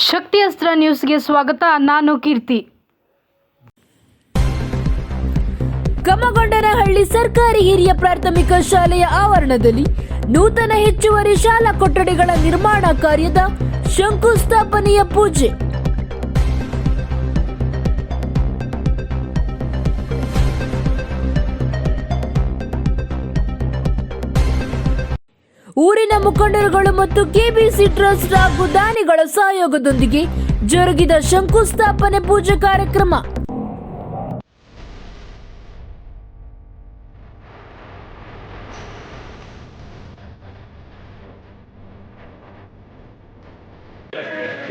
ಶಕ್ತಿ ಅಸ್ತ್ರ ನ್ಯೂಸ್ಗೆ ಸ್ವಾಗತ. ನಾನು ಕೀರ್ತಿ. ಕಮ್ಮಗೊಂಡನಹಳ್ಳಿ ಸರ್ಕಾರಿ ಹಿರಿಯ ಪ್ರಾಥಮಿಕ ಶಾಲೆಯ ಆವರಣದಲ್ಲಿ ನೂತನ ಹೆಚ್ಚುವರಿ ಶಾಲಾ ಕೊಠಡಿಗಳ ನಿರ್ಮಾಣ ಕಾರ್ಯದ ಶಂಕುಸ್ಥಾಪನೆಯ ಪೂಜೆ. ಊರಿನ ಮುಖಂಡರುಗಳು ಮತ್ತು ಕೆಬಿಸಿ ಟ್ರಸ್ಟ್ ಹಾಗೂ ದಾನಿಗಳ ಸಹಯೋಗದೊಂದಿಗೆ ಜರುಗಿದ ಶಂಕುಸ್ಥಾಪನೆ ಪೂಜೆ ಕಾರ್ಯಕ್ರಮ.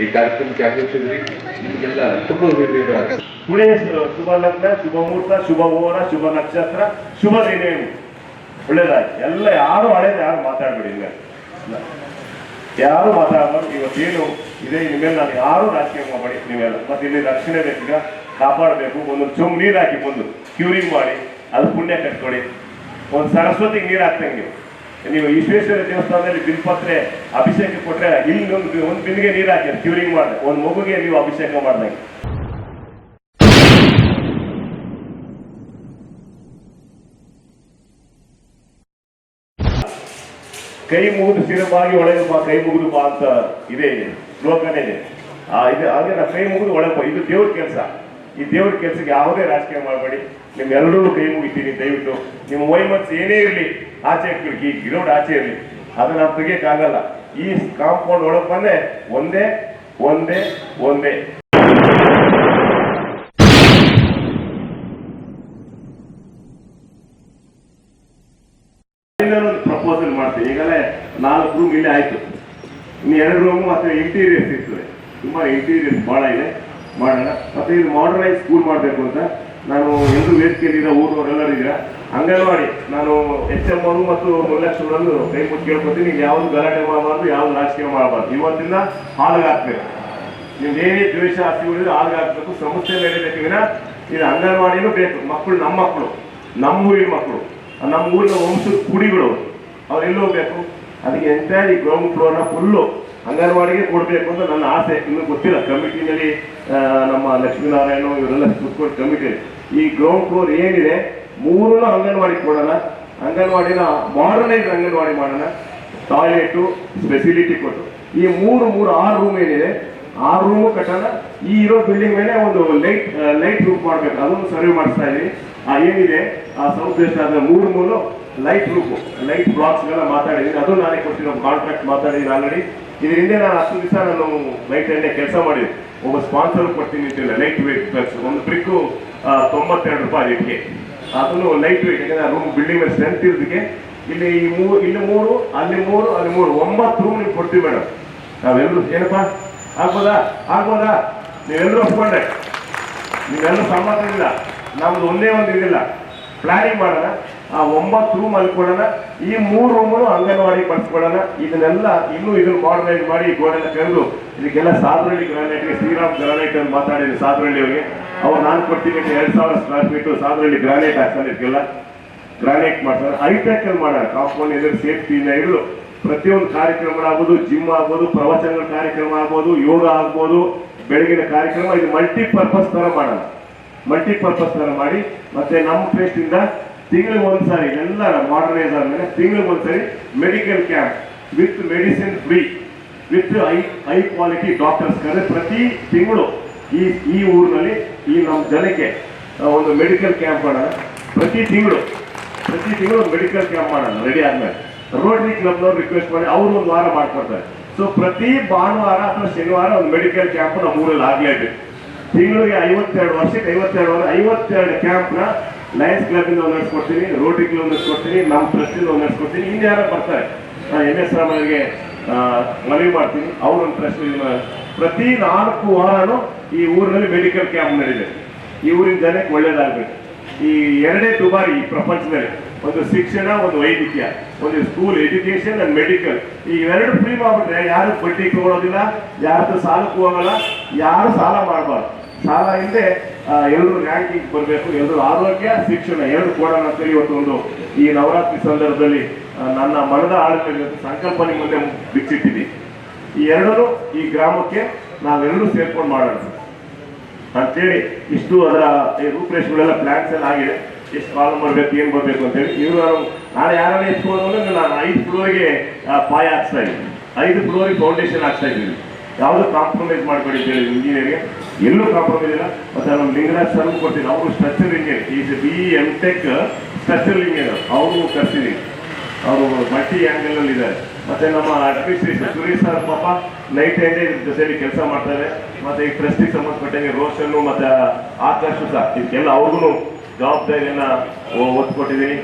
ಈ ಕಾರ್ಯಕ್ರಮಕ್ಕೆ ಆಗಮಿಸಿದ್ರಿ ನಿಮಗೆಲ್ಲ ತುಂಬ ಪುಣೆ ಶುಭ ಲಗ್ನ, ಶುಭ ಮುಹೂರ್ತ, ಶುಭ ಹೋರ, ಶುಭ ನಕ್ಷತ್ರ, ಶುಭ ದಿನ. ಒಳ್ಳೇದಾಯ್ತು. ಎಲ್ಲ ಯಾರು ಹಳೇದು ಯಾರು ಮಾತಾಡ್ಬೇಡಿ, ಯಾರು ಮಾತಾಡಬಾರ್ದು. ಇವತ್ತೇನು ಇದೆ ನಿಮ್ಮೆಲ್ಲ ನಾನು ಯಾರು ರಾಜಕೀಯ ಮಾಡಬೇಡಿ ನೀವೆಲ್ಲ. ಮತ್ತೆ ಇಲ್ಲಿ ರಕ್ಷಣೆ ಬೇಕೀಗ, ಕಾಪಾಡಬೇಕು. ಒಂದೊಂದು ಚೊಂಬು ನೀರು ಹಾಕಿ ಬಂದು ಕ್ಯೂರಿಂಗ್ ಮಾಡಿ ಅದು ಪುಣ್ಯ ಕಟ್ಕೊಳ್ಳಿ. ಒಂದು ಸರಸ್ವತಿಗೆ ನೀರು ಹಾಕ್ತಂಗೆ ನೀವು ವಿಶ್ವೇಶ್ವರ ದೇವಸ್ಥಾನದಲ್ಲಿ ಬಿಲ್ಪತ್ರೆ ಅಭಿಷೇಕ ಕೊಟ್ರೆ ಇಲ್ಲಿ ಒಂದು ಬಿಂದಿಗೆ ನೀರು ಹಾಕಿ ಕ್ಯೂರಿಂಗ್ ಮಾಡಿದೆ ಒಂದು ಮಗುಗೆ ನೀವು ಅಭಿಷೇಕ ಮಾಡ್ದಂಗೆ. ಕೈ ಮುಗಿದು ಸ್ಥಿರವಾಗಿ ಒಳಗೆ ಬಾ, ಕೈ ಮುಗಿದು ಬಾ ಅಂತ ಇದೆ ಶ್ಲೋಕನೇ ಇದೆ. ಹಾಗೆ ನಾವು ಕೈ ಮುಗಿದು ಒಳಗೆ ಬಾ, ಇದು ದೇವ್ರ ಕೆಲಸ. ಈ ದೇವ್ರ ಕೆಲಸಕ್ಕೆ ಯಾವುದೇ ರಾಜಕೀಯ ಮಾಡಬೇಡಿ. ನಿಮ್ಗೆಲ್ಲರೂ ಕೈ ಮುಗಿತೀನಿ. ದಯವಿಟ್ಟು ನಿಮ್ಮ ವೈಮನ್ಸ್ ಏನೇ ಇರಲಿ ಆಚೆ ಈ ಗ್ರೌಂಡ್ ಆಚೆ ಇರಲಿ, ಅದನ್ನ ನಾವು ತೆಗಿಯಕ್ಕಾಗಲ್ಲ. ಈ ಕಾಂಪೌಂಡ್ ಒಳಗೆ ಬಂದೆ ಒಂದೇ ಒಂದೇ ಒಂದೇ ಪ್ರಪೋಸಲ್ ಮಾಡ್ತೀನಿ. ಈಗಲೇ 4 ರೂಮ್ ಇಲ್ಲೇ ಆಯ್ತು, ಇನ್ನು 2 ರೂಮ್ ಮತ್ತೆ ಇಂಟೀರಿಯರ್ಸ್ ಇರ್ತದೆ. ತುಂಬಾ ಇಂಟೀರಿಯರ್ಸ್ ಬಹಳ ಇದೆ, ಮಾಡೋಣ. ಮತ್ತೆ ಇದು ಮಾಡರ್ನೈಸ್ ಸ್ಕೂಲ್ ಮಾಡಬೇಕು ಅಂತ ನಾನು ಎಲ್ಲರೂ ವೇದಿಕೆಯಲ್ಲಿರೋ ಊರವರೆಲ್ಲರೂ ಇದ್ದೀರಾ. ಅಂಗನವಾಡಿ ನಾನು HM ಅವರು ಮತ್ತು ಮುಲ್ಲಕ್ಷರನ್ನು ಕೈ ಮುಟ್ಟು ಕೇಳ್ಕೊತೀನಿ, ಯಾವ್ದು ಗಲಾಟೆ ಮಾಡಬಾರ್ದು, ಯಾವ್ದು ರಾಜಕೀಯ ಮಾಡಬಾರ್ದು. ಇವತ್ತಿಂದ ಹಾಲ್ಗೆ ಹಾಕ್ಬೇಕು. ನಿಮ್ದು ಏನೇ ದ್ವೇಷ ಆಸ್ತಿ ಉಳಿದ್ರೆ ಹಾಲ್ಗೆ ಹಾಕ್ಬೇಕು. ಸಮಸ್ಯೆ ನಡೀಬೇಕು. ಇದು ಅಂಗನವಾಡಿನೂ ಬೇಕು. ಮಕ್ಕಳು ನಮ್ಮ ಮಕ್ಕಳು, ನಮ್ಮ ಊರಿನ ಮಕ್ಕಳು, ನಮ್ಮ ಊರಿನ ವಂಶದ ಕುಡಿಗಳು ಅವ್ರೆಲ್ಲಿ ಹೋಗ್ಬೇಕು. ಅದಕ್ಕೆ ಎಂಟೈರ್ ಈ ಗ್ರೌಂಡ್ ಫ್ಲೋರ್ನ ಫುಲ್ಲು ಅಂಗನವಾಡಿಗೆ ಕೊಡಬೇಕು ಅಂತ ನನ್ನ ಆಸೆ. ಇನ್ನೂ ಗೊತ್ತಿಲ್ಲ. ಕಮಿಟಿನಲ್ಲಿ ನಮ್ಮ ಲಕ್ಷ್ಮೀನಾರಾಯಣ ಇವರೆಲ್ಲ ಕೂತ್ಕೊಂಡು ಕಮಿಟಿ ಈ ಗ್ರೌಂಡ್ ಫ್ಲೋರ್ ಏನಿದೆ 3 ಅಂಗನವಾಡಿ ಕೊಡೋಣ. ಅಂಗನವಾಡಿನ ಮಾಡರ್ನೈಸ್ ಅಂಗನವಾಡಿ ಮಾಡೋಣ. ಟಾಯ್ಲೆಟು ಫೆಸಿಲಿಟಿ ಕೊಟ್ಟು ಈ 6 ರೂಮ್ ಏನಿದೆ 6 ರೂಮು ಕಟ್ಟೋಣ. ಈ ಇರೋ ಬಿಲ್ಡಿಂಗ್ ಮೇಲೆ ಒಂದು ಲೈಟ್ ರೂಪ್ ಮಾಡ್ಬೇಕು. ಅದನ್ನು ಸರ್ವೆ ಮಾಡಿಸ್ತಾ ಇದೀವಿ. ಏನಿದೆ ಆ ಸೌತ್ ವೆಸ್ಟ್ ಆದ್ರೆ 3 ಲೈಟ್ ರೂಪು, ಲೈಟ್ ಬ್ಲಾಕ್ಸ್ಗೆಲ್ಲ ಮಾತಾಡಿದ್ದೀನಿ. ಅದು ನಾನೇ ಕೊಡ್ತೀನಿ, ಕಾಂಟ್ರಾಕ್ಟ್ ಮಾತಾಡಿದ್ದೀನಿ ಆಲ್ರೆಡಿ. ಇದ್ರ ಹಿಂದೆ ನಾನು 10 ದಿವಸ ನಾನು ಲೈಟ್ ಎಣ್ಣೆ ಕೆಲಸ ಮಾಡಿದ್ವಿ. ಒಬ್ಬ ಸ್ಪಾನ್ಸರ್ ಕೊಡ್ತೀನಿ ಅಂತಿಲ್ಲ. ಲೈಟ್ ವೇಟ್ ಪ್ಲಸ್ ಒಂದು ಬ್ರಿಕ್ಕು 92 ರೂಪಾಯಿ ಇದಕ್ಕೆ. ಅದನ್ನು ಲೈಟ್ ವೇಟ್, ಯಾಕಂದ್ರೆ ರೂಮ್ ಬಿಲ್ಡಿಂಗ್ ಮೇಲೆ ಸ್ಟ್ರೆಂತ್ ಇರೋದಕ್ಕೆ. ಇಲ್ಲಿ 3 ಅಲ್ಲಿ 3 ಅಲ್ಲಿ 9 ರೂಮ್ ನೀವು ಕೊಡ್ತೀವಿ ಮೇಡಮ್. ನಾವೆಲ್ಲರೂ ಏನಪ್ಪಾ ಆಗ್ಬೋದಾ ನೀವೆಲ್ಲರೂ ಒಪ್ಕೊಂಡ್ರೆ, ನೀವೆಲ್ಲರೂ ಸಮ್ಮತ ಇಲ್ಲ. ನಮ್ದು ಒಂದೇ ಒಂದು ಇದಿಲ್ಲ, ಪ್ಲಾನಿಂಗ್ ಮಾಡೋಣ. ಆ 9 ರೂಮ್ ಅಲ್ಲಿ ಕೊಡೋಣ. ಈ 3 ರೂಮನ್ನು ಅಂಗನವಾಡಿ ಬಳಸ್ಕೊಳ್ಳೋಣ. ಇದನ್ನೆಲ್ಲ ಇನ್ನೂ ಇದನ್ನು ಮಾಡರ್ನೈಸ್ ಮಾಡಿ ಗೋಡೆಲ್ಲ ಕರೆದು ಇದಕ್ಕೆಲ್ಲ ಸಾದ್ರಳ್ಳಿ ಗ್ರಾನೈಟ್ಗೆ ಶ್ರೀರಾಮ್ ಗ್ರಾನೈಟ್ ಅಂತ ಮಾತಾಡಿದ್ರು ಸಾದ್ರಳ್ಳಿ ಅವರಿಗೆ. ಅವ್ರು ನಾನು ಕೊಡ್ತೀನಿ 2000 ಸ್ಕ್ವೇರ್ ಫೀಟು ಸಾದ್ರಳ್ಳಿ ಗ್ರಾನೈಟ್ ಹಾಕ್ತಾನೆ. ಇದಕ್ಕೆಲ್ಲ ಗ್ರಾನೈಟ್ ಮಾಡ್ತಾರೆ. ಹೈಟೆಕ್ ಅಲ್ಲಿ ಮಾಡೋಣ. ಕಾಂಪೌಂಡ್ ಎದುರು ಸೇಫ್ಟಿಯಿಂದ ಹಿಡಿದು ಪ್ರತಿಯೊಂದು ಕಾರ್ಯಕ್ರಮಗಳಾಗ್ಬೋದು, ಜಿಮ್ ಆಗ್ಬೋದು, ಪ್ರವಚನಗಳ ಕಾರ್ಯಕ್ರಮ ಆಗ್ಬೋದು, ಯೋಗ ಆಗ್ಬೋದು, ಬೆಳಗಿನ ಕಾರ್ಯಕ್ರಮ. ಇದು ಮಲ್ಟಿಪರ್ಪಸ್ ತರ ಮಾಡೋಣ. ಮಲ್ಟಿಪರ್ಪಸ್ ತರ ಮಾಡಿ ಮತ್ತೆ ನಮ್ಮ ಟ್ರಸ್ಟ್ ಇಂದ ತಿಂಗಳಿಗೆ ಒಂದ್ಸಾರಿ ಎಲ್ಲ ಮಾಡರ್ನೈಸ್ ಆದ್ಮೇಲೆ ತಿಂಗಳಿಗೆ ಒಂದ್ಸರಿ medical camp with medicine free with high quality doctors ಕರೆ ಪ್ರತಿ ತಿಂಗಳು ಈ ಊರಿನಲ್ಲಿ ಈ ನಮ್ಮ ಜನಕ್ಕೆ ಒಂದು ಮೆಡಿಕಲ್ ಕ್ಯಾಂಪ್ ಮಾಡೋಣ. ಪ್ರತಿ ತಿಂಗಳು ಒಂದು ಮೆಡಿಕಲ್ ಕ್ಯಾಂಪ್ ಮಾಡೋಣ. ರೆಡಿ ಆದ್ಮೇಲೆ ರೋಟರಿ ಕ್ಲಬ್ನವ್ರು ರಿಕ್ವೆಸ್ಟ್ ಮಾಡಿ ಅವರು ಒಂದು ವಾರ ಮಾಡ್ಕೊಡ್ತಾರೆ. ಸೊ ಪ್ರತಿ ಭಾನುವಾರ ಅಥವಾ ಶನಿವಾರ ಒಂದು ಮೆಡಿಕಲ್ ಕ್ಯಾಂಪ್ ನಮ್ಮ ಊರಲ್ಲಿ ಆಗ್ಲೇಬೇಕು. ತಿಂಗಳಿಗೆ 52 ವರ್ಷಕ್ಕೆ 52 ಕ್ಯಾಂಪ್ನ ಲಯನ್ಸ್ ಕ್ಲಬ್ ಇಂದ ನಡೆಸ್ಕೊಡ್ತೀನಿ, ರೋಟರಿ ಕ್ಲಬ್ ನಡೆಸ್ಕೊಡ್ತೀನಿ, ನಮ್ಮ ಟ್ರಸ್ಟ್ ಇಂದ ನಡೆಸ್ಕೊಡ್ತೀನಿ. ಇನ್ಯಾರ ಬರ್ತಾರೆ MS ರಾಮಯ್ಯಗೆ ಮನವಿ ಮಾಡ್ತೀನಿ. ಅವರೊಂದು ಟ್ರಸ್ಟ್ ಪ್ರತಿ 4 ವಾರನೂ ಈ ಊರಿನಲ್ಲಿ ಮೆಡಿಕಲ್ ಕ್ಯಾಂಪ್ ನಡೆದಿದೆ. ಈ ಊರಿನ ಜನಕ್ಕೆ ಒಳ್ಳೇದಾಗಬೇಕು. ಈ 2 ದುಬಾರಿ ಈ ಪ್ರಪಂಚದಲ್ಲಿ, ಒಂದು ಶಿಕ್ಷಣ, ಒಂದು ವೈದ್ಯಕೀಯ, ಒಂದು ಸ್ಕೂಲ್ ಎಜುಕೇಶನ್ ಅಂಡ್ ಮೆಡಿಕಲ್. ಈ 2 ಫ್ರೀ ಮಾಡ್ಬಿಟ್ರೆ ಯಾರು ಬಡ್ಡಿ ತಗೊಳ್ಳೋದಿಲ್ಲ, ಯಾರ್ದು ಸಾಲಕ್ಕೂ ಹೋಗಲ್ಲ, ಯಾರು ಸಾಲ ಮಾಡಬಾರ್ದು. ಸಾಲ ಹಿಂದೆ ಎಲ್ಲರೂ ರ್ಯಾಂಕಿಂಗ್ ಬರಬೇಕು. ಎಲ್ಲರೂ ಆರೋಗ್ಯ, ಶಿಕ್ಷಣ 2 ಕೊಡೋಣ ಅಂತೇಳಿ ಇವತ್ತು ಈ ನವರಾತ್ರಿ ಸಂದರ್ಭದಲ್ಲಿ ನನ್ನ ಮನದ ಆಳದಲ್ಲಿ ಸಂಕಲ್ಪನೆ ಮುಂದೆ ಬಿಚ್ಚಿಟ್ಟಿದ್ದೀನಿ. ಈ ಎರಡೂ ಈ ಗ್ರಾಮಕ್ಕೆ ನಾವೆಲ್ಲರೂ ಸೇರ್ಕೊಂಡು ಮಾಡೋಣ ಅಂತೇಳಿ ಇಷ್ಟು ಅದರ ರೂಪರೇಷೆಗಳೆಲ್ಲ ಪ್ಲಾನ್ಸ್ ಎಲ್ಲ ಆಗಿದೆ. ಎಷ್ಟು ಕಾಲಮ್ ಬರಬೇಕು ಏನು ಬರಬೇಕು ಅಂತೇಳಿ ಇವರು ನಾಳೆ ಯಾರನ್ನ ಎತ್ಕೊಂಡು ಅಂದ್ರೆ ನಾನು 5 ಫ್ಲೋರಿಗೆ ಪಾಯ ಹಾಕ್ಸ್ತಾ ಇದ್ದೀನಿ, 5 ಫ್ಲೋರಿಗೆ ಫೌಂಡೇಶನ್ ಹಾಕ್ಸ್ತಾ ಇದ್ದೀನಿ. ಯಾವುದು ಕಾಂಪ್ರಮೈಸ್ ಮಾಡಬೇಡಿ ಅಂತ ಹೇಳಿ ಇಂಜಿನಿಯರ್ಗೆ ಎಲ್ಲೂ ಕಾಂಪ್ರಮೈಸ್ ಇಲ್ಲ. ಮತ್ತೆ ನಮ್ಮ ಲಿಂಗರಾಜ್ ಸರ್ಗೂ ಕೊಡ್ತೀನಿ, ಅವರು structure engineer, is BE.M.Tech structural engineer, ಅವರು ಕರ್ಸಿದ್ದೀನಿ, ಅವರು ಮಲ್ಟಿ ಆಂಗಲ್ ಅಲ್ಲಿ ಇದ್ದಾರೆ. ಮತ್ತೆ ನಮ್ಮ ಅಡ್ಮಿನಿಸ್ಟ್ರೇಷನ್ ಸುರೇಶ್ ಸರ್ ಪಾಪ ನೈಟ್ ಅಂಡ್ ಜೊತೆಲಿ ಕೆಲಸ ಮಾಡ್ತಾರೆ. ಮತ್ತೆ ಈ ಟ್ರಸ್ಟಿಗೆ ಸಂಬಂಧಪಟ್ಟಂಗೆ ರೋಷನ್ನು ಮತ್ತೆ ಆಕಾಶ್ ಸಹ ಇದಕ್ಕೆಲ್ಲ ಅವ್ರಿಗೂ ಜವಾಬ್ದಾರಿಯನ್ನ ಒತ್ತು ಕೊಟ್ಟಿದ್ದೀನಿ.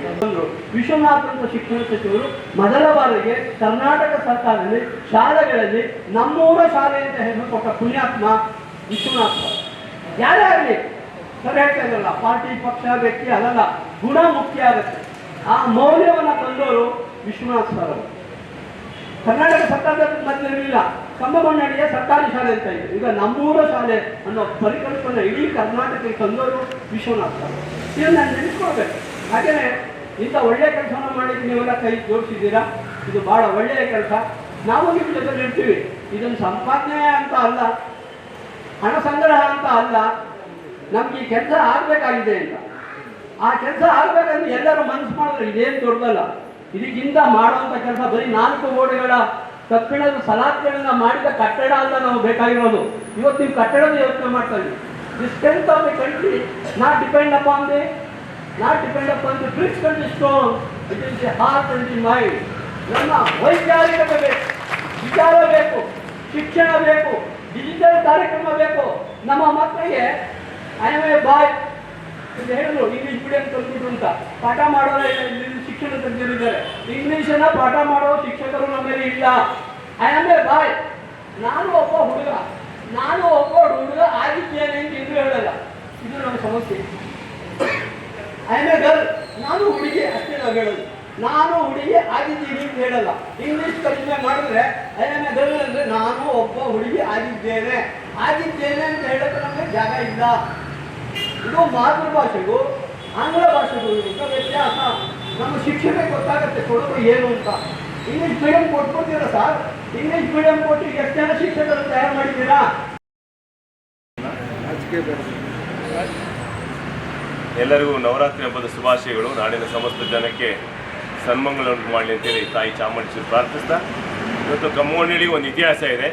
ವಿಶ್ವನಾಥ್ ಅಂತ ಶಿಕ್ಷಣ ಸಚಿವರು ಮೊದಲ ಬಾರಿಗೆ ಕರ್ನಾಟಕ ಸರ್ಕಾರದಲ್ಲಿ ಶಾಲೆಗಳಲ್ಲಿ ನಮ್ಮೂರ ಶಾಲೆ ಅಂತ ಹೆಸರು ಕೊಟ್ಟ ಪುಣ್ಯಾತ್ಮ ವಿಶ್ವನಾಥ್. ಯಾರೇ ಆಗಲಿ ಸರ್ ಹೇಳ್ತಾ ಇದ್ರಲ್ಲ, ಪಾರ್ಟಿ ಪಕ್ಷ ವ್ಯಕ್ತಿ ಅದಲ್ಲ, ಗುಣ ಮುಖ್ಯ ಆಗುತ್ತೆ. ಆ ಮೌಲ್ಯವನ್ನು ತಂದವರು ವಿಶ್ವನಾಥ್ ಸರ್ ಅವರು. ಕರ್ನಾಟಕ ಸರ್ಕಾರದ ಮಧ್ಯವಿಲ್ಲ, ಕಂಬಮಣ್ಣಡಿಯ ಸರ್ಕಾರಿ ಶಾಲೆ ಅಂತ ಇದೆ. ಈಗ ನಮ್ಮೂರ ಶಾಲೆ ಅನ್ನೋ ಪರಿಕಲ್ಪನೆ ಇಡೀ ಕರ್ನಾಟಕಕ್ಕೆ ತಂದವರು ವಿಶ್ವನಾಥ್ ಸರ್. ಇದನ್ನು ನಾನು ನೆನೆಸ್ಕೊಳ್ಬೇಕು. ಹಾಗೆಯೇ ಇಂಥ ಒಳ್ಳೆಯ ಕೆಲಸವನ್ನು ಮಾಡಿದ್ದು ನೀವೆಲ್ಲ ಕೈ ಜೋಡಿಸಿದ್ದೀರಾ, ಇದು ಬಹಳ ಒಳ್ಳೆಯ ಕೆಲಸ. ನಾವು ನಿಮ್ಮ ಜೊತೆಲಿ ಇರ್ತೀವಿ. ಇದನ್ನು ಸಂಪಾದನೆ ಅಂತ ಅಲ್ಲ, ಹಣ ಸಂಗ್ರಹ ಅಂತ ಅಲ್ಲ, ನಮ್ಗೆ ಈ ಕೆಲಸ ಆಗಬೇಕಾಗಿದೆ ಅಂತ. ಆ ಕೆಲಸ ಆಗಬೇಕಂದ್ರೆ ಎಲ್ಲರೂ ಮನಸ್ಸು ಮಾಡಿದ್ರೆ ಇದೇನು ದೊಡ್ಡದಲ್ಲ. ಇದಕ್ಕಿಂತ ಮಾಡುವಂಥ ಕೆಲಸ ಬರೀ 4 ಗೋಡೆಗಳ ಕಬ್ಬಿಣದ ಸಲಾತ್ಗಳಿಂದ ಮಾಡಿದ ಕಟ್ಟಡ ಅಲ್ಲ ನಾವು ಬೇಕಾಗಿರೋದು. ಇವತ್ತು ನೀವು ಕಟ್ಟಡದ ಯೋಚನೆ ಮಾಡ್ತಾ ಇದ್ದೀವಿ. The strength of the country not depend upon the bricks and the stone, it is the heart and the mind. ನಮ್ಮ ವೈಚಾರಿಕತೆ ಬೇಕು, ವಿಚಾರ ಬೇಕು, ಶಿಕ್ಷಣ ಬೇಕು, ಡಿಜಿಟಲ್ ಕಾರ್ಯಕ್ರಮ ಬೇಕು. ನಮ್ಮ ಮಕ್ಕಳಿಗೆ ಬಾಯ್ ಅಂತ ಹೇಳಿದ್ರು, ಇಂಗ್ಲಿಷ್ ಮೀಡಿಯಂ ಕಲ್ತ್ಬಿಟ್ರು ಅಂತ ಪಾಠ ಮಾಡೋರು ಶಿಕ್ಷಣ ತಜ್ಞರಿದ್ದಾರೆ. ಇಂಗ್ಲಿಷನ್ನ ಪಾಠ ಮಾಡೋ ಶಿಕ್ಷಕರು ನಮ್ಮಲ್ಲಿ ಇಲ್ಲ. ಬಾಯ್ ನಾನು ಒಬ್ಬ ಹುಡುಗ ಆಗಿದ್ದೇನೆ ಅಂತ ಇಂದು ಹೇಳಲ್ಲ. ಇದು ನಮ್ಮ ಸಮಸ್ಯೆ. ಗರ್ಲ್, ನಾನು ಹುಡುಗಿ ಅಷ್ಟೇ ನಾವು ಹೇಳೋದು. ನಾನು ಹುಡುಗಿ ಆಗಿದ್ದೀನಿ ಅಂತ ಹೇಳಲ್ಲ. ಇಂಗ್ಲಿಷ್ ಕಡಿಮೆ ಮಾಡಿದ್ರೆ ಗರ್ಲ್ ಅಂದ್ರೆ ನಾನು ಒಬ್ಬ ಹುಡುಗಿ ಆಗಿದ್ದೇನೆ ಅಂತ ಹೇಳೋಕೆ ನಮಗೆ ಜಾಗ ಇಲ್ಲ. ಇದು ಮಾತೃಭಾಷೆಗೂ ಆಂಗ್ಲ ಭಾಷೆಗೂ ವ್ಯತ್ಯಾಸ. ನಮ್ಮ ಶಿಕ್ಷಣಕ್ಕೆ ಗೊತ್ತಾಗುತ್ತೆ ಕೊಡೋದು ಏನು ಅಂತ. ಇಂಗ್ಲಿಷ್ ಮೀಡಿಯಂ ಕೊಟ್ಬಿಡ್ತೀರಾ ಸರ್? ಇಂಗ್ಲಿಷ್ ಮೀಡಿಯಂ ಕೊಟ್ಟು ಎಷ್ಟು ಜನ ಶಿಕ್ಷಕರು ತಯಾರು ಮಾಡಿದ್ದೀರಾ? ಎಲ್ಲರಿಗೂ ನವರಾತ್ರಿ ಹಬ್ಬದ ಶುಭಾಶಯಗಳು. ನಾಡಿನ ಸಮಸ್ತ ಜನಕ್ಕೆ ಸನ್ಮಂಗಲ ಉಂಟು ಮಾಡಲಿ ಅಂತೇಳಿ ತಾಯಿ ಚಾಮುಂಡೇಶ್ವರಿ ಪ್ರಾರ್ಥಿಸ್ತಾ, ಇವತ್ತು ಕಮ್ಮೋನಹಳ್ಳಿ ಒಂದು ಇತಿಹಾಸ ಇದೆ.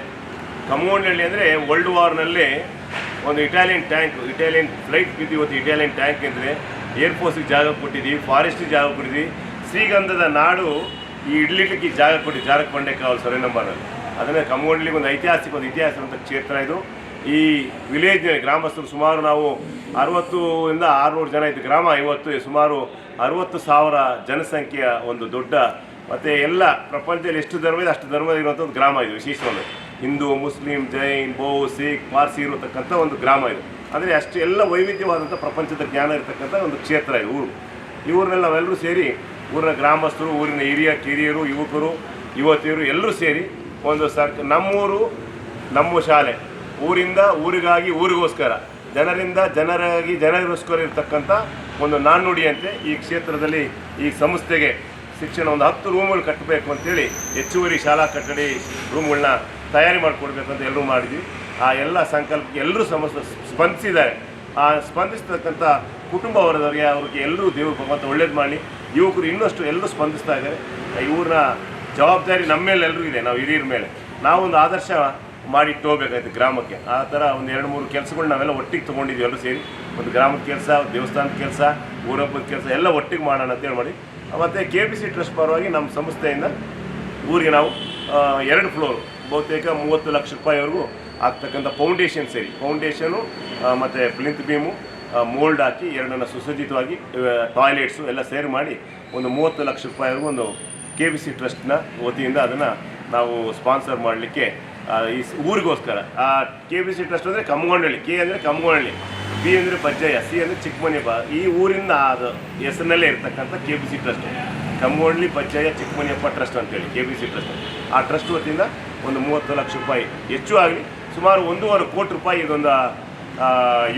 ಕಮ್ಮೋನಹಳ್ಳಿ ಅಂದರೆ ವರ್ಲ್ಡ್ ವಾರ್ನಲ್ಲಿ ಒಂದು ಇಟಾಲಿಯನ್ ಫ್ಲೈಟ್ ಬಿದ್ದು ಇವತ್ತು ಇಟಾಲಿಯನ್ ಟ್ಯಾಂಕ್ ಅಂದರೆ ಏರ್ಫೋರ್ಸಿಗೆ ಜಾಗ ಕೊಟ್ಟಿದ್ದೀವಿ, ಫಾರೆಸ್ಟಿಗೆ ಜಾಗ ಕೊಟ್ಟಿದ್ದೀವಿ. ಶ್ರೀಗಂಧದ ನಾಡು ಈ ಇಡ್ಲಿಕ್ಕೆ ಜಾಗ ಕೊಟ್ಟು ಜಾರಕ್ ಬಂಡೆ ಕಾವಲು ಸೊರೆ ನಂಬರಲ್ಲಿ. ಅದನ್ನೇ ಕಮ್ಮೋನಹಳ್ಳಿಗೆ ಒಂದು ಇತಿಹಾಸವಂತ ಕ್ಷೇತ್ರ ಇದು. ಈ ವಿಲೇಜ್ನಲ್ಲಿ ಗ್ರಾಮಸ್ಥರು ಸುಮಾರು ನಾವು 60ರಿಂದ 600 ಜನ ಇದ್ದ ಗ್ರಾಮ ಇವತ್ತು ಸುಮಾರು 60,000 ಜನಸಂಖ್ಯೆಯ ಒಂದು ದೊಡ್ಡ, ಮತ್ತು ಎಲ್ಲ ಪ್ರಪಂಚದಲ್ಲಿ ಎಷ್ಟು ಧರ್ಮ ಇದೆ ಅಷ್ಟು ಧರ್ಮ ಇರುವಂಥ ಒಂದು ಗ್ರಾಮ ಇದು. ವಿಶೇಷವಾಗಿ ಹಿಂದೂ, ಮುಸ್ಲಿಂ, ಜೈನ್, ಬೌ, ಸಿಖ್, ಪಾರ್ಸಿ ಇರತಕ್ಕಂಥ ಒಂದು ಗ್ರಾಮ ಇದು. ಅಂದರೆ ಅಷ್ಟು ಎಲ್ಲ ವೈವಿಧ್ಯವಾದಂಥ ಪ್ರಪಂಚದ ಜ್ಞಾನ ಇರತಕ್ಕಂಥ ಒಂದು ಕ್ಷೇತ್ರ ಇದು ಊರು. ಈ ಊರಿನಲ್ಲಿ ನಾವೆಲ್ಲರೂ ಸೇರಿ, ಊರಿನ ಗ್ರಾಮಸ್ಥರು, ಊರಿನ ಕಿರಿಯರು, ಯುವಕರು, ಯುವತಿಯರು ಎಲ್ಲರೂ ಸೇರಿ ಒಂದು ನಮ್ಮೂರು ನಮ್ಮ ಶಾಲೆ, ಊರಿಂದ ಊರಿಗಾಗಿ ಊರಿಗೋಸ್ಕರ, ಜನರಿಂದ ಜನರಿಗೋಸ್ಕರ ಇರತಕ್ಕಂಥ ಒಂದು ನಾಣ್ಣುಡಿಯಂತೆ ಈ ಕ್ಷೇತ್ರದಲ್ಲಿ ಈ ಸಂಸ್ಥೆಗೆ ಶಿಕ್ಷಣ ಒಂದು 10 ರೂಮ್ಗಳು ಕಟ್ಟಬೇಕು ಅಂತೇಳಿ ಹೆಚ್ಚುವರಿ ಶಾಲಾ ಕಟ್ಟಡಿ ರೂಮ್ಗಳನ್ನ ತಯಾರಿ ಮಾಡಿಕೊಡ್ಬೇಕಂತ ಎಲ್ಲರೂ ಮಾಡಿದ್ವಿ. ಆ ಎಲ್ಲ ಸಂಕಲ್ಪಕ್ಕೆ ಎಲ್ಲರೂ ಸ್ಪಂದಿಸಿದ್ದಾರೆ. ಆ ಸ್ಪಂದಿಸ್ತಕ್ಕಂಥ ಕುಟುಂಬ ವರ್ಗದವರಿಗೆ ಅವ್ರಿಗೆ ಎಲ್ಲರೂ ದೇವರು ಭಗವಂತ ಒಳ್ಳೇದು ಮಾಡಲಿ. ಯುವಕರು ಇನ್ನಷ್ಟು ಎಲ್ಲರೂ ಸ್ಪಂದಿಸ್ತಾ ಇದ್ದಾರೆ. ಇವ್ರನ್ನ ಜವಾಬ್ದಾರಿ ನಮ್ಮ ಮೇಲೆ ಎಲ್ಲರೂ ಇದೆ, ನಾವು ಹಿರಿಯರ ಮೇಲೆ. ನಾವೊಂದು ಆದರ್ಶ ಮಾಡಿಟ್ಟು ಹೋಗ್ಬೇಕಾಯ್ತು ಗ್ರಾಮಕ್ಕೆ. ಆ ಥರ ಒಂದು 2-3 ಕೆಲಸಗಳು ನಾವೆಲ್ಲ ಒಟ್ಟಿಗೆ ತೊಗೊಂಡಿದ್ವಿ. ಎಲ್ಲರೂ ಸೇರಿ ಒಂದು ಗ್ರಾಮದ ಕೆಲಸ, ದೇವಸ್ಥಾನದ ಕೆಲಸ, ಊರಬ್ಬದ ಕೆಲಸ ಎಲ್ಲ ಒಟ್ಟಿಗೆ ಮಾಡೋಣ ಅಂತೇಳಿ ಮಾಡಿ, ಮತ್ತು KBC ಟ್ರಸ್ಟ್ ಪರವಾಗಿ ನಮ್ಮ ಸಂಸ್ಥೆಯಿಂದ ಊರಿಗೆ ನಾವು 2 ಫ್ಲೋರ್ ಬಹುತೇಕ 30 ಲಕ್ಷ ರೂಪಾಯಿವರೆಗೂ ಆಗ್ತಕ್ಕಂಥ ಫೌಂಡೇಶನ್ ಸೇರಿ, ಫೌಂಡೇಶನು ಮತ್ತು ಪ್ಲಿಂತ್ ಬೀಮು ಮೋಲ್ಡ್ ಹಾಕಿ 2 ಸುಸಜ್ಜಿತವಾಗಿ ಟಾಯ್ಲೆಟ್ಸು ಎಲ್ಲ ಸೇರಿ ಮಾಡಿ ಒಂದು 30 ಲಕ್ಷ ರೂಪಾಯಿವರೆಗೂ ಒಂದು KBC ಟ್ರಸ್ಟ್ನ ವತಿಯಿಂದ ಅದನ್ನು ನಾವು ಸ್ಪಾನ್ಸರ್ ಮಾಡಲಿಕ್ಕೆ ಈ ಊರಿಗೋಸ್ಕರ. ಆ KBC ಟ್ರಸ್ಟ್ ಅಂದರೆ ಕಮ್ಮಗೋನಹಳ್ಳಿ, K ಅಂದರೆ ಕಮ್ಮಗೋನಹಳ್ಳಿ, B ಅಂದರೆ ಬಜ್ಜಯ್ಯ, C ಅಂದರೆ ಚಿಕ್ಕಮನಿಯಪ್ಪ, ಈ ಊರಿಂದ ಅದು ಹೆಸರಿನಲ್ಲೇ ಇರ್ತಕ್ಕಂಥ KBC ಟ್ರಸ್ಟ್. ಕಮ್ಮಗೋನಹಳ್ಳಿ ಬಜ್ಜಯ್ಯ ಚಿಕ್ಕಮನಿಯಪ್ಪ ಟ್ರಸ್ಟ್ ಅಂತೇಳಿ KBC ಟ್ರಸ್ಟ್. ಆ ಟ್ರಸ್ಟ್ ವತಿಯಿಂದ ಒಂದು 30 ಲಕ್ಷ ರೂಪಾಯಿ, ಹೆಚ್ಚು ಆಗಲಿ ಸುಮಾರು 1.25 ಕೋಟಿ ರೂಪಾಯಿ ಇದೊಂದು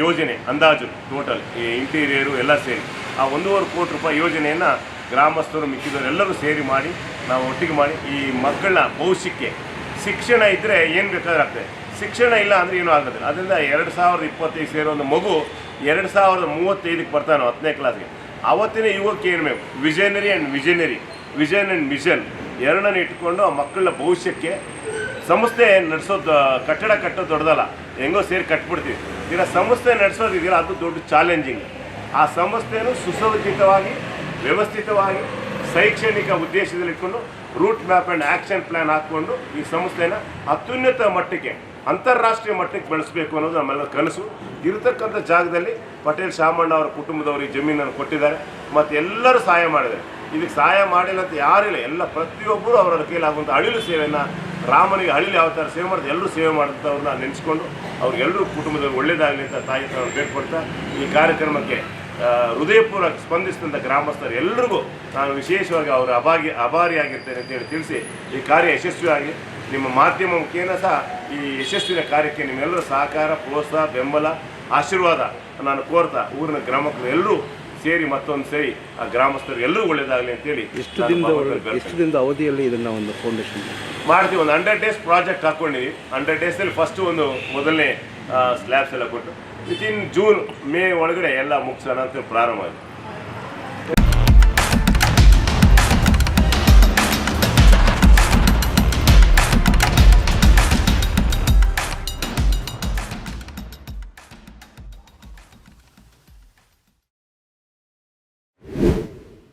ಯೋಜನೆ ಅಂದಾಜು ಟೋಟಲ್ ಈ ಇಂಟೀರಿಯರು ಎಲ್ಲ ಸೇರಿ ಆ 1.25 ಕೋಟಿ ರೂಪಾಯಿ ಯೋಜನೆಯನ್ನು ಗ್ರಾಮಸ್ಥರು ಮಿಕ್ಕಿದವರು ಎಲ್ಲರೂ ಸೇರಿ ಮಾಡಿ ನಾವು ಒಟ್ಟಿಗೆ ಮಾಡಿ ಈ ಮಕ್ಕಳನ್ನ ಭವಿಷ್ಯಕ್ಕೆ ಶಿಕ್ಷಣ ಇದ್ದರೆ ಏನು ಬೇಕಾದ್ರೂ ಆಗ್ತದೆ. ಶಿಕ್ಷಣ ಇಲ್ಲ ಅಂದರೆ ಏನೂ ಆಗೋದಿಲ್ಲ. ಅದರಿಂದ 2025 ಸೇರೋ ಒಂದು ಮಗು 2035 ಬರ್ತಾನೋ 10ನೇ ಕ್ಲಾಸ್ಗೆ, ಅವತ್ತಿನ ಯುವಕ್ಕೆ ಏನು ಬೇಕು? Visionary and vision and mission ಎರಡನ್ನ ಇಟ್ಕೊಂಡು ಆ ಮಕ್ಕಳ ಭವಿಷ್ಯಕ್ಕೆ ಸಂಸ್ಥೆ ನಡೆಸೋದು, ಕಟ್ಟಡ ಕಟ್ಟೋದು ದೊಡ್ಡದಲ್ಲ, ಹೆಂಗೋ ಸೇರಿ ಕಟ್ಬಿಡ್ತೀವಿ. ಈಗ ಸಂಸ್ಥೆ ನಡೆಸೋದಿದೆಯಲ್ಲ ಅದು ದೊಡ್ಡ ಚಾಲೆಂಜಿಂಗ್. ಆ ಸಂಸ್ಥೆಯನ್ನು ಸುಸಜ್ಜಿತವಾಗಿ ವ್ಯವಸ್ಥಿತವಾಗಿ ಶೈಕ್ಷಣಿಕ ಉದ್ದೇಶದಲ್ಲಿಟ್ಕೊಂಡು route map and action plan ಹಾಕ್ಕೊಂಡು ಈ ಸಂಸ್ಥೆನ ಅತ್ಯುನ್ನತ ಮಟ್ಟಕ್ಕೆ, ಅಂತಾರಾಷ್ಟ್ರೀಯ ಮಟ್ಟಕ್ಕೆ ಬೆಳೆಸಬೇಕು ಅನ್ನೋದು ನಮ್ಮೆಲ್ಲರ ಕನಸು. ಇರತಕ್ಕಂಥ ಜಾಗದಲ್ಲಿ ಪಟೇಲ್ ಶಾಮಣ್ಣ ಅವರ ಕುಟುಂಬದವರು ಈ ಜಮೀನನ್ನು ಕೊಟ್ಟಿದ್ದಾರೆ ಮತ್ತು ಎಲ್ಲರೂ ಸಹಾಯ ಮಾಡಿದ್ದಾರೆ. ಇದಕ್ಕೆ ಸಹಾಯ ಮಾಡಿಲ್ಲ ಅಂತ ಯಾರಿಲ್ಲ, ಎಲ್ಲ ಪ್ರತಿಯೊಬ್ಬರು ಅವರ ಕೈಲಾಗುವಂಥ ಅಳಿಲು ಸೇವೆಯನ್ನು, ರಾಮನಿಗೆ ಅಳಿಲು ಯಾವ ಥರ ಸೇವೆ ಮಾಡಿದ್ರೆ ಎಲ್ಲರೂ ಸೇವೆ ಮಾಡಿದಂಥವ್ರನ್ನ ನೆನೆಸ್ಕೊಂಡು ಅವ್ರಿಗೆಲ್ಲರೂ ಕುಟುಂಬದವ್ರು ಒಳ್ಳೆಯದಾಗಲಿ ಅಂತ ತಾಯಿ ತಾವು ಬೇಡ್ಕೊಡ್ತಾ ಈ ಕಾರ್ಯಕ್ರಮಕ್ಕೆ ಹೃದಯಪೂರ್ವಕ ಸ್ಪಂದಿಸಿದಂಥ ಗ್ರಾಮಸ್ಥರು ಎಲ್ರಿಗೂ ನಾನು ವಿಶೇಷವಾಗಿ ಅವರ ಅಭಾರಿಯಾಗಿರ್ತೇನೆ ಅಂತೇಳಿ ತಿಳಿಸಿ ಈ ಕಾರ್ಯ ಯಶಸ್ವಿಯಾಗಿ ನಿಮ್ಮ ಮಾಧ್ಯಮ ಮುಖೇನ ಸಹ ಈ ಯಶಸ್ವಿನ ಕಾರ್ಯಕ್ಕೆ ನಿಮ್ಮೆಲ್ಲರ ಸಹಕಾರ, ಪ್ರೋತ್ಸಾಹ, ಬೆಂಬಲ, ಆಶೀರ್ವಾದ ನಾನು ಕೋರ್ತಾ ಊರಿನ ಗ್ರಾಮಕ್ಕಳು ಎಲ್ಲರೂ ಸೇರಿ ಮತ್ತೊಂದು ಸೇರಿ ಆ ಗ್ರಾಮಸ್ಥರಿಗೆ ಎಲ್ಲರೂ ಒಳ್ಳೆಯದಾಗಲಿ ಅಂತೇಳಿ ಎಷ್ಟು ದಿನದ ಅವಧಿಯಲ್ಲಿ ಇದನ್ನು ಒಂದು ಫೌಂಡೇಶನ್ ಮಾಡ್ತೀವಿ. ಒಂದು 100 days ಪ್ರಾಜೆಕ್ಟ್ ಹಾಕ್ಕೊಂಡಿದ್ದೀವಿ. 100 daysಲ್ಲಿ ಫಸ್ಟು ಒಂದು ಮೊದಲನೇ ಸ್ಲ್ಯಾಬ್ಸ್ ಎಲ್ಲ ಕೊಟ್ಟು ವಿತಿನ್ ಜೂನ್ ಮೇ ಒಳಗಡೆ ಎಲ್ಲ ಮುಗಿಸೋಣ ಅಂತ ಪ್ರಾರಂಭ ಆಯಿತು.